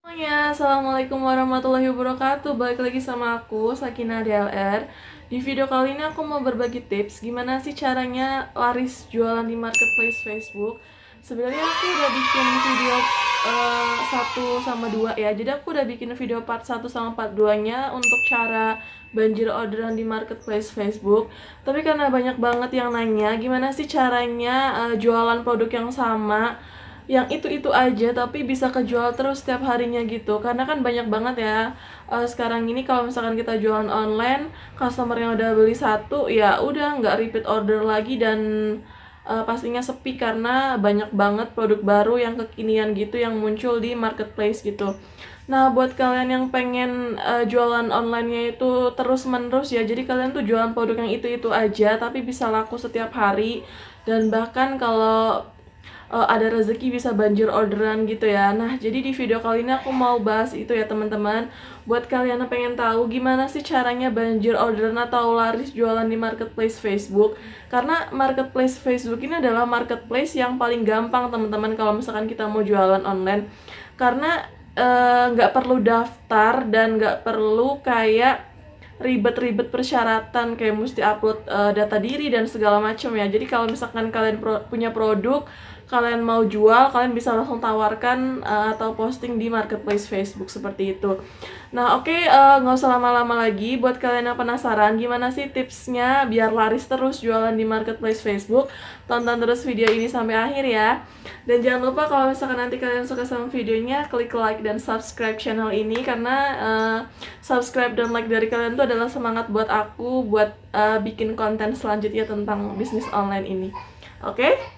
Semuanya, Assalamualaikum warahmatullahi wabarakatuh. Balik lagi sama aku, Sakina DLR. Di video kali ini aku mau berbagi tips gimana sih caranya laris jualan di marketplace Facebook. Sebenarnya aku udah bikin video 1 sama 2 ya. Jadi aku udah bikin video part 1 sama part 2-nya untuk cara banjir orderan di marketplace Facebook. Tapi karena banyak banget yang nanya gimana sih caranya jualan produk yang sama, yang itu aja tapi bisa kejual terus setiap harinya gitu, karena kan banyak banget ya sekarang ini kalau misalkan kita jualan online, customer yang udah beli satu ya udah nggak repeat order lagi, dan pastinya sepi karena banyak banget produk baru yang kekinian gitu yang muncul di marketplace gitu. Nah, buat kalian yang pengen jualan online-nya itu terus menerus ya, jadi kalian tuh jualan produk yang itu aja tapi bisa laku setiap hari, dan bahkan kalau ada rezeki bisa banjir orderan gitu ya. Nah, jadi di video kali ini aku mau bahas itu ya teman-teman. Buat kalian yang pengen tahu gimana sih caranya banjir orderan atau laris jualan di marketplace Facebook. Karena marketplace Facebook ini adalah marketplace yang paling gampang teman-teman kalau misalkan kita mau jualan online. Karena nggak perlu daftar dan nggak perlu kayak ribet-ribet persyaratan kayak mesti upload data diri dan segala macam ya. Jadi kalau misalkan kalian punya produk, kalian mau jual, kalian bisa langsung tawarkan atau posting di marketplace Facebook seperti itu. Nah, oke, nggak usah lama-lama lagi. Buat kalian yang penasaran gimana sih tipsnya biar laris terus jualan di marketplace Facebook, tonton terus video ini sampai akhir ya. Dan jangan lupa kalau misalkan nanti kalian suka sama videonya, klik like dan subscribe channel ini, karena subscribe dan like dari kalian itu adalah semangat buat aku buat bikin konten selanjutnya tentang bisnis online ini. Oke?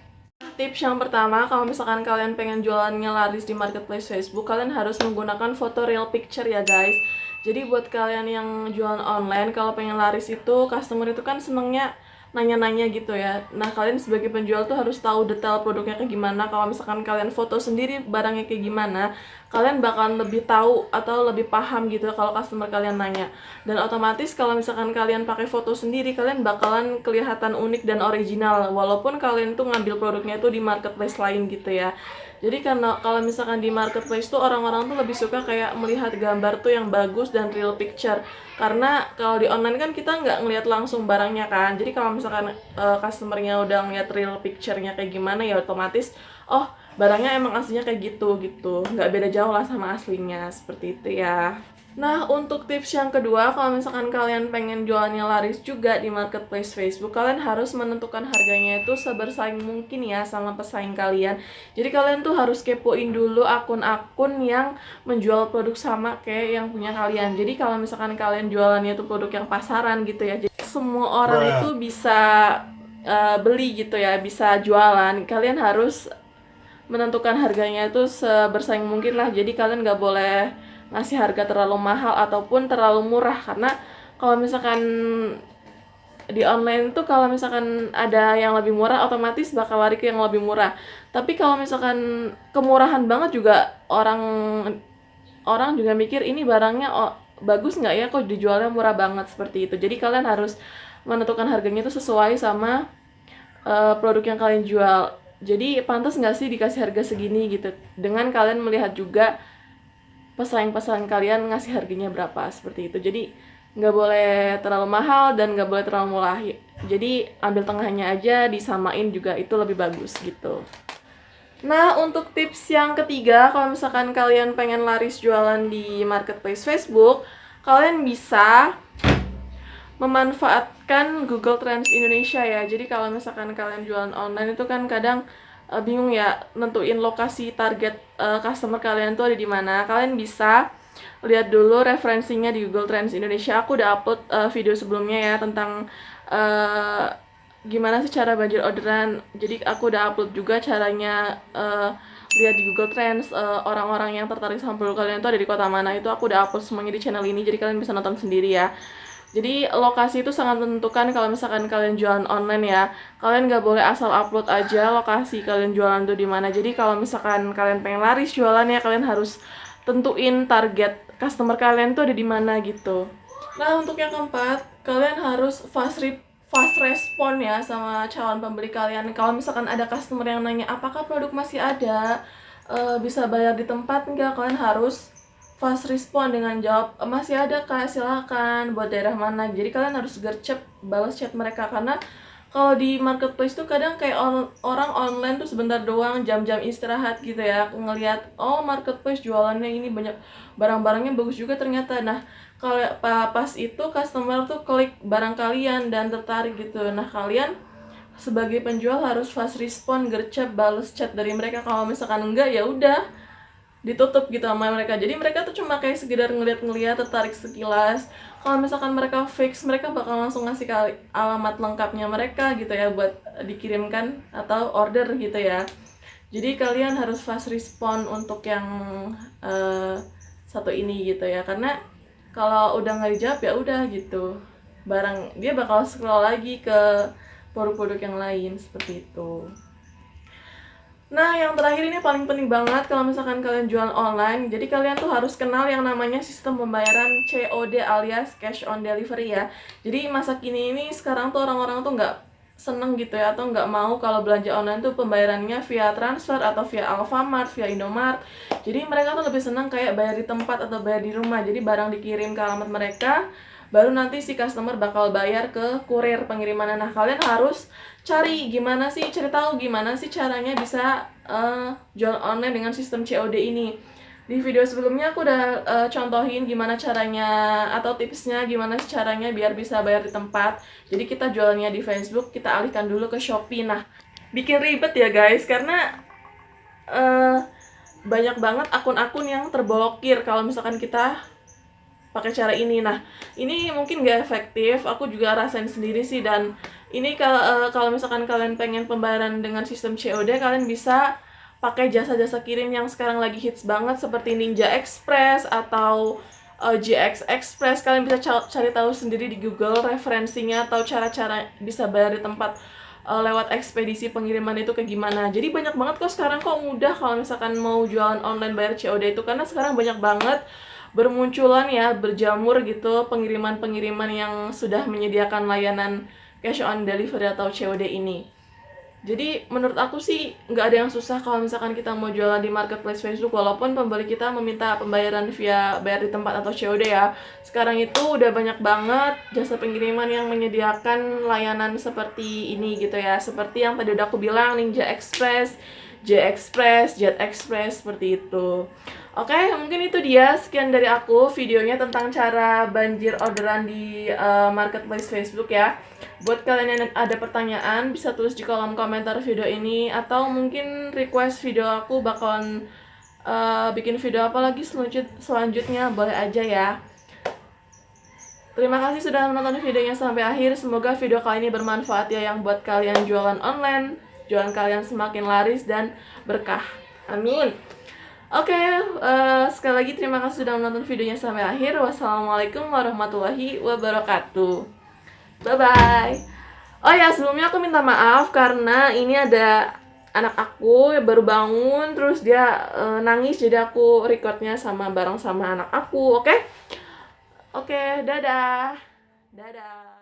Tips yang pertama, kalau misalkan kalian pengen jualannya laris di marketplace Facebook, kalian harus menggunakan foto real picture ya guys. Jadi buat kalian yang jualan online, kalau pengen laris itu, customer itu kan senengnya nanya-nanya gitu ya. Nah, kalian sebagai penjual tuh harus tahu detail produknya kayak gimana. Kalau misalkan kalian foto sendiri barangnya kayak gimana, kalian bakalan lebih tahu atau lebih paham gitu kalau customer kalian nanya. Dan otomatis kalau misalkan kalian pakai foto sendiri, kalian bakalan kelihatan unik dan original walaupun kalian tuh ngambil produknya itu di marketplace lain gitu ya. Jadi karena kalau misalkan di marketplace tuh orang-orang tuh lebih suka kayak melihat gambar tuh yang bagus dan real picture. Karena kalau di online kan kita nggak ngelihat langsung barangnya kan. Jadi kalau misalkan customernya udah ngeliat real picture-nya kayak gimana ya otomatis oh barangnya emang aslinya kayak gitu, nggak beda jauh lah sama aslinya, seperti itu ya. Nah, untuk tips yang kedua, kalau misalkan kalian pengen jualannya laris juga di marketplace Facebook, kalian harus menentukan harganya itu sebersaing mungkin ya sama pesaing kalian. Jadi kalian tuh harus kepoin dulu akun-akun yang menjual produk sama kayak yang punya kalian. Jadi kalau misalkan kalian jualannya itu produk yang pasaran gitu ya, jadi semua orang itu bisa beli gitu ya, bisa jualan. Kalian harus menentukan harganya itu sebersaing mungkin lah. Jadi kalian nggak boleh ngasih harga terlalu mahal ataupun terlalu murah, karena kalau misalkan di online tuh kalau misalkan ada yang lebih murah otomatis bakal lari ke yang lebih murah. Tapi kalau misalkan kemurahan banget juga orang orang juga mikir ini barangnya bagus nggak ya kok dijualnya murah banget, seperti itu. Jadi kalian harus menentukan harganya itu sesuai sama produk yang kalian jual. Jadi pantas nggak sih dikasih harga segini gitu, dengan kalian melihat juga pesaing-pesaing kalian ngasih harganya berapa, seperti itu. Jadi nggak boleh terlalu mahal dan nggak boleh terlalu murah. Jadi ambil tengahnya aja, disamain juga itu lebih bagus gitu. Nah, untuk tips yang ketiga, kalau misalkan kalian pengen laris jualan di marketplace Facebook, kalian bisa memanfaatkan Google Trends Indonesia ya. Jadi kalau misalkan kalian jualan online itu kan kadang bingung ya nentuin lokasi target customer kalian tuh ada di mana. Kalian bisa lihat dulu referensinya di Google Trends Indonesia. Aku udah upload video sebelumnya ya tentang gimana sih cara banjir orderan. Jadi aku udah upload juga caranya lihat di Google Trends orang-orang yang tertarik sama produk kalian itu ada di kota mana. Itu aku udah upload semuanya di channel ini, jadi kalian bisa nonton sendiri ya. Jadi lokasi itu sangat menentukan kalau misalkan kalian jualan online ya. Kalian nggak boleh asal upload aja lokasi kalian jualan tuh di mana. Jadi kalau misalkan kalian pengen laris jualannya, kalian harus tentuin target customer kalian tuh ada di mana gitu. Nah, untuk yang keempat, kalian harus fast respon ya sama calon pembeli kalian. Kalau misalkan ada customer yang nanya apakah produk masih ada, bisa bayar di tempat nggak, kalian harus fast respon dengan jawab masih ada Kak, silakan buat daerah mana. Jadi kalian harus gercep balas chat mereka, karena kalau di marketplace tuh kadang kayak orang online tuh sebentar doang, jam-jam istirahat gitu ya, ngelihat oh marketplace jualannya ini banyak, barang-barangnya bagus juga ternyata. Nah kalau pas itu customer tuh klik barang kalian dan tertarik gitu. Nah kalian sebagai penjual harus fast respon, gercep bales chat dari mereka. Kalau misalkan enggak ya udah ditutup gitu sama mereka. Jadi mereka tuh cuma kayak sekedar ngeliat-ngeliat, tertarik sekilas. Kalau misalkan mereka fix, mereka bakal langsung ngasih alamat lengkapnya mereka gitu ya buat dikirimkan atau order gitu ya. Jadi kalian harus fast respon untuk yang satu ini gitu ya, karena kalau udah nggak dijawab ya udah gitu, barang dia bakal scroll lagi ke produk-produk yang lain seperti itu. Nah, yang terakhir ini paling penting banget kalau misalkan kalian jual online. Jadi kalian tuh harus kenal yang namanya sistem pembayaran COD alias cash on delivery ya. Jadi masa kini ini sekarang tuh orang-orang tuh nggak seneng gitu ya, atau nggak mau kalau belanja online tuh pembayarannya via transfer atau via Alfamart, via Indomart. Jadi mereka tuh lebih seneng kayak bayar di tempat atau bayar di rumah. Jadi barang dikirim ke alamat mereka, baru nanti si customer bakal bayar ke kurir pengiriman. Nah kalian harus cari tahu gimana sih caranya bisa jual online dengan sistem COD ini. Di video sebelumnya aku udah contohin gimana caranya atau tipsnya gimana sih caranya biar bisa bayar di tempat. Jadi kita jualnya di Facebook, kita alihkan dulu ke Shopee. Nah bikin ribet ya guys, karena banyak banget akun-akun yang terblokir kalau misalkan kita pakai cara ini. Nah ini mungkin gak efektif, aku juga rasain sendiri sih. Dan ini kalau misalkan kalian pengen pembayaran dengan sistem COD, kalian bisa pakai jasa-jasa kirim yang sekarang lagi hits banget seperti Ninja Express atau JX Express. Kalian bisa cari tahu sendiri di Google referensinya atau cara-cara bisa bayar di tempat lewat ekspedisi pengiriman itu kayak gimana. Jadi banyak banget kok sekarang, kok mudah kalau misalkan mau jualan online bayar COD itu, karena sekarang banyak banget bermunculan ya, berjamur gitu pengiriman-pengiriman yang sudah menyediakan layanan cash on delivery atau COD ini. Jadi menurut aku sih nggak ada yang susah kalau misalkan kita mau jualan di marketplace Facebook, walaupun pembeli kita meminta pembayaran via bayar di tempat atau COD ya. Sekarang itu udah banyak banget jasa pengiriman yang menyediakan layanan seperti ini gitu ya. Seperti yang tadi udah aku bilang, Ninja Express, J Express, Jet Express, seperti itu. Oke, mungkin itu dia sekian dari aku videonya tentang cara banjir orderan di marketplace Facebook ya. Buat kalian yang ada pertanyaan bisa tulis di kolom komentar video ini, atau mungkin request video aku bakalan bikin video apa lagi selanjutnya, boleh aja ya. Terima kasih sudah menonton videonya sampai akhir. Semoga video kali ini bermanfaat ya, yang buat kalian jualan online, jualan kalian semakin laris dan berkah. Amin. Oke, sekali lagi terima kasih sudah menonton videonya sampai akhir. Wassalamualaikum warahmatullahi wabarakatuh. Bye-bye. Oh ya, sebelumnya aku minta maaf karena ini ada anak aku yang baru bangun, terus dia nangis, jadi aku recordnya bareng sama anak aku, oke? Oke, dadah. Dadah.